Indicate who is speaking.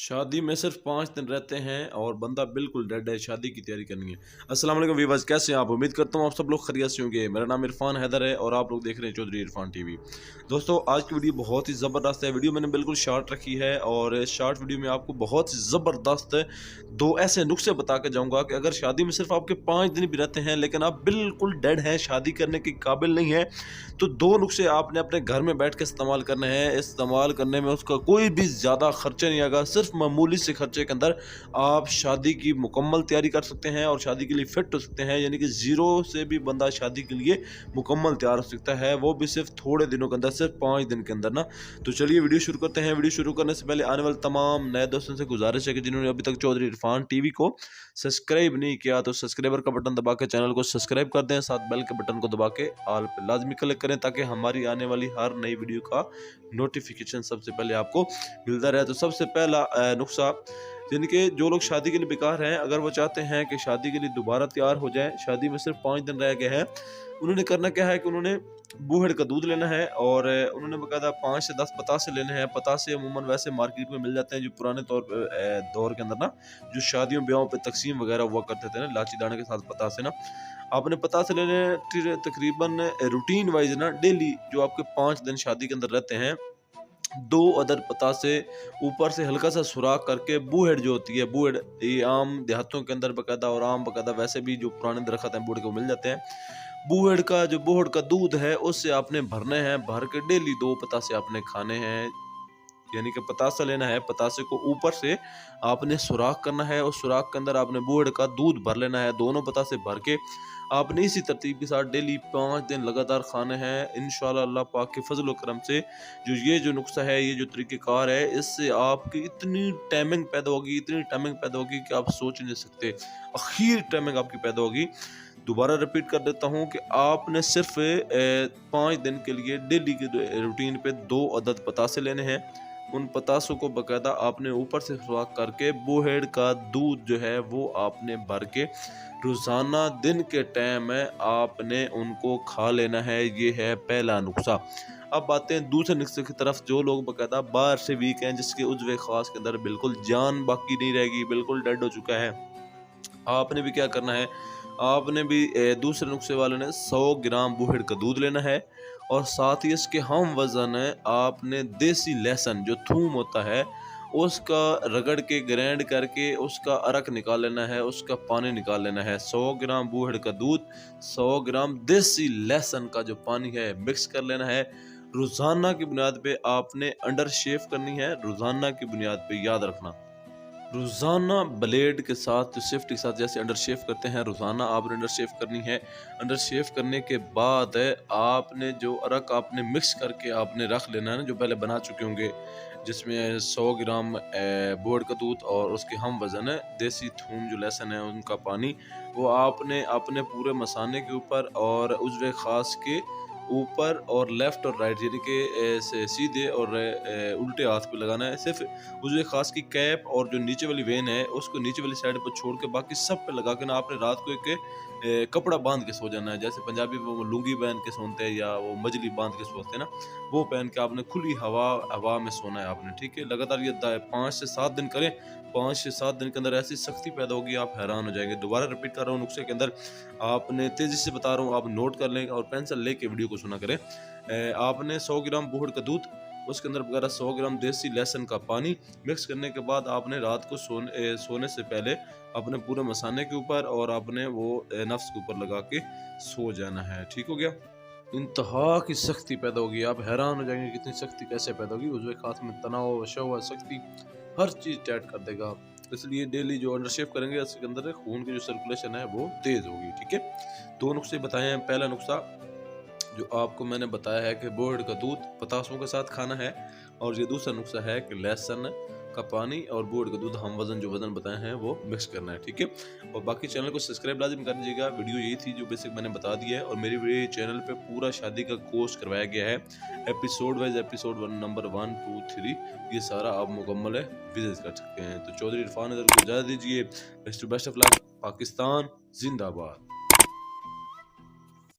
Speaker 1: शादी में सिर्फ 5 दिन रहते हैं और बंदा बिल्कुल डेड है। शादी की तैयारी करनी है। अस्सलाम वालेकुम वीवर्स, कैसे हैं आप? उम्मीद करता हूँ आप सब लोग खैरियत से होंगे। मेरा नाम इरफान हैदर है और आप लोग देख रहे हैं चौधरी इरफान टीवी। दोस्तों, आज की वीडियो बहुत ही ज़बरदस्त है। वीडियो मैंने बिल्कुल शॉर्ट रखी है और इस शॉर्ट वीडियो में आपको बहुत ही ज़बरदस्त 2 ऐसे नुस्खे बता के जाऊँगा कि अगर शादी में सिर्फ आपके 5 दिन भी रहते हैं लेकिन आप बिल्कुल डेड हैं, शादी करने के काबिल नहीं है, तो 2 नुस्खे आपने अपने घर में बैठ के इस्तेमाल करने हैं। इस्तेमाल करने में उसका कोई भी ज़्यादा खर्चा नहीं आएगा। सिर्फ मामूली से खर्चे के अंदर आप शादी की मुकम्मल तैयारी कर सकते हैं और शादी के लिए फिट हो सकते हैं। यानी कि ज़ीरो से भी बंदा शादी के लिए मुकम्मल तैयार हो सकता है, वो भी सिर्फ थोड़े दिनों के अंदर, सिर्फ 5 दिन के अंदर ना। तो चलिए वीडियो शुरू करते हैं। वीडियो शुरू करने से पहले आने वाले तमाम नए दोस्तों से गुजारिश है कि जिन्होंने अभी तक चौधरी इरफान टीवी को सब्सक्राइब नहीं किया तो सब्सक्राइबर का बटन दबा के चैनल को सब्सक्राइब कर दें, साथ बेल के बटन को दबा के ऑल पे लाजमी क्लिक करें ताकि हमारी आने वाली हर नई वीडियो का नोटिफिकेशन सबसे पहले आपको मिलता रहे। तो सबसे पहला नुस्खा, यानी कि जो लोग शादी के लिए बेकार हैं, अगर वो चाहते हैं कि शादी के लिए दोबारा तैयार हो जाए, शादी में सिर्फ 5 दिन रह गए हैं, उन्होंने करना क्या है कि उन्होंने बूहड़ का दूध लेना है और उन्होंने बकायदा 5 से 10 पतासे लेने हैं। पतासे अमूमन वैसे मार्केट में मिल जाते हैं, जो पुराने दौर के अंदर ना, जो शादियों ब्याहों पे तकसीम वगैरह हुआ करते थे ना, इलायची दाने के साथ पतासे ना, आपने पतासे लेने तकरीबन रूटीन वाइज ना, डेली जो आपके 5 दिन शादी के अंदर रहते हैं, 2 अदद पतासे ऊपर से हल्का सा सुराख करके, बूहड़ जो होती है, बूहड़ ये आम देहातों के अंदर बकायदा और आम बकायदा वैसे भी जो पुराने दरख्त हैं बूहड़ के मिल जाते हैं। बूहड़ का दूध है उससे आपने भरने हैं, भर के डेली 2 पतासे आपने खाने हैं। यानी कि पतासा लेना है, पतासे को ऊपर से आपने सुराख करना है और सुराख के अंदर आपने बूहड़ का दूध भर लेना है। दोनों पतासे भर के आपने इसी तरतीब के साथ डेली 5 दिन लगातार खाने हैं। इंशाल्लाह अल्लाह पाक के फजल व करम से जो नुस्खा है, ये जो तरीक़ेकार है, इससे आपकी इतनी टाइमिंग पैदा होगी, इतनी टाइमिंग पैदा होगी कि आप सोच नहीं सकते। अखीर टाइमिंग आपकी पैदा होगी। दोबारा रिपीट कर देता हूँ कि आपने सिर्फ 5 दिन के लिए डेली के रूटीन पे 2 अदद पतासे लेने हैं। उन पतासों को बकायदा आपने ऊपर से सुराख करके बूहड़ का दूध जो है वो आपने भर के रोज़ाना दिन के टाइम में आपने उनको खा लेना है। ये है पहला नुस्खा। अब आते हैं दूसरे नुस्खे की तरफ। जो लोग बकायदा बाहर से वीक हैं, जिसके उज़्व ख़ास के अंदर बिल्कुल जान बाकी नहीं रहेगी, बिल्कुल डेड हो चुका है, आपने भी क्या करना है, आपने भी दूसरे नुस्खे वाले ने 100 ग्राम बूहड़ का दूध लेना है और साथ ही इसके हम वज़न है आपने देसी लहसुन जो थूम होता है उसका रगड़ के ग्राइंड करके उसका अरक निकाल लेना है, उसका पानी निकाल लेना है। 100 ग्राम बूहड़ का दूध, 100 ग्राम देसी लहसुन का जो पानी है मिक्स कर लेना है। रोज़ाना की बुनियाद पे आपने अंडर शेव करनी है, रोज़ाना की बुनियाद पे, याद रखना। रोज़ाना ब्लेड के साथ, जो शिफ्ट के साथ जैसे अंडर शेव करते हैं, रोज़ाना आपने अंडर शेव करनी है। अंडर शेव करने के बाद आपने जो अरक आपने मिक्स करके आपने रख लेना है ना, जो पहले बना चुके होंगे, जिसमें 100 ग्राम बोड़ का दूध और उसके हम वज़न है देसी थूम जो लहसुन है उनका पानी, वो आपने अपने पूरे मसाने के ऊपर और उज़्व ख़ास के ऊपर और लेफ़्ट और राइट, यानी कि से सीधे और उल्टे हाथ पे लगाना है। सिर्फ उज़्व ख़ास की कैप और जो नीचे वाली वेन है उसको नीचे वाली साइड पर छोड़ के बाकी सब पे लगा के ना आपने रात को एक कपड़ा बांध के सो जाना है। जैसे पंजाबी वो लुंगी पहन के सोते हैं या वो मजली बांध के सोते हैं ना, वो पहन के आपने खुली हवा में सोना है आपने, ठीक है। लगातार ये 5 से 7 दिन करें। 5 से 7 दिन के अंदर ऐसी सख्ती पैदा होगी, आप हैरान हो जाएंगे। दोबारा रिपीट कर रहा हूँ, नुस्खे के अंदर आपने तेज़ी से बता रहा हूँ, आप नोट कर लें और पेंसिल लेके वीडियो को सुना करें। आपने 100 ग्राम बूहड़ का दूध, उसके अंदर वगैरह 100 ग्राम देसी लहसुन का पानी मिक्स करने के बाद आपने रात को सोने से पहले अपने पूरे मसाने के ऊपर और आपने वो नफ्स के ऊपर लगा के सो जाना है। ठीक हो गया। इंतहा की सख्ती पैदा होगी, आप हैरान हो जाएंगे कितनी सख्ती कैसे पैदा होगी। उज़्व ख़ास में तनाव, शवा, सख्ती, हर चीज़ टाइट कर देगा। इसलिए डेली जो अंडर शेव करेंगे इसके अंदर खून की जो सर्कुलेशन है वो तेज़ होगी, ठीक है। 2 नुस्खे बताए हैं। पहला नुस्खा जो आपको मैंने बताया है कि बोहड़ का दूध पतासों के साथ खाना है, और ये दूसरा नुस्खा है कि लहसुन का पानी और बोहड़ का दूध हम वज़न जो वज़न बताए हैं वो मिक्स करना है, ठीक है। और बाकी चैनल को सब्सक्राइब लाजिम कर दीजिएगा। वीडियो यही थी जो बेसिक मैंने बता दिया है, और मेरे चैनल पे पूरा शादी का कोर्स करवाया गया है, एपिसोड वाइज, एपिसोड 1 नंबर 1 2 3 ये सारा आप मुकम्मल है विजिट कर सकते हैं। तो चौधरी इरफान को इजाज़त दीजिए। Best of luck. पाकिस्तान जिंदाबाद।